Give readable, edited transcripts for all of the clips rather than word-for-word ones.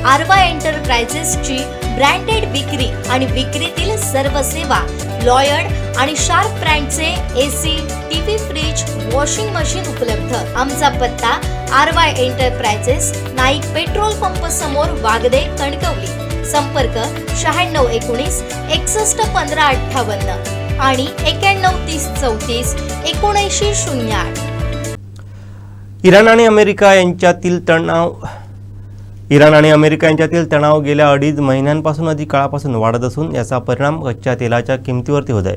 आरवा एंटरप्राइजेसची branded विक्री आणि विक्रीतील सर्व सेवा, लॉयड आणि शार्प ब्रँडचे AC, TV, fridge, washing machine उपलब्ध। आमचा पत्ता Aarva enterprises, Naik petrol pump समोर, वागदे, कणकवली। संपर्क 9619 61 15 58 आणि 91 30 34 79 08। इराण आणि अमेरिका यांच्यातील तणाव गेल्या 2.5 महिन्यांपासून अधिक काळापासून वाढत असून याचा परिणाम कच्च्या तेलाच्या किमतीवरती होत आहे।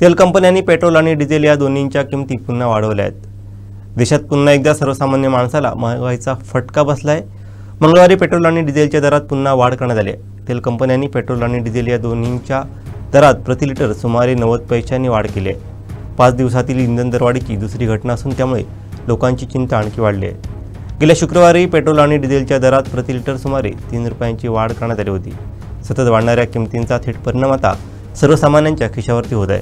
तेल कंपन्यांनी पेट्रोल आणि डिझेल या दोन्हींच्या किमती पुन्हा वाढवल्या आहेत। देशात पुन्हा एकदा सर्वसामान्य माणसाला महागाईचा फटका बसला आहे। मंगळवारी पेट्रोल आणि डिझेलच्या दरात पुन्हा वाढ करण्यात आली आहे। तेल कंपन्यांनी पेट्रोल आणि डिझेल या दोन्हींच्या दरात प्रति लिटर सुमारे 90 पैशांनी वाढ केली आहे। 5 दिवसातील इंधन दरवाढीची दुसरी घटना असून त्यामुळे लोकांची चिंता आणखी वाढली आहे। गेल्या शुक्रवारी पेट्रोल आणि डिझेलच्या दरात प्रति लिटर सुमारे 3 रुपयांची वाढ करण्यात आली होती। सतत वाढणाऱ्या किमतींचा थेट परिणाम आता सर्वसामान्यांच्या खिशावरती होत आहे।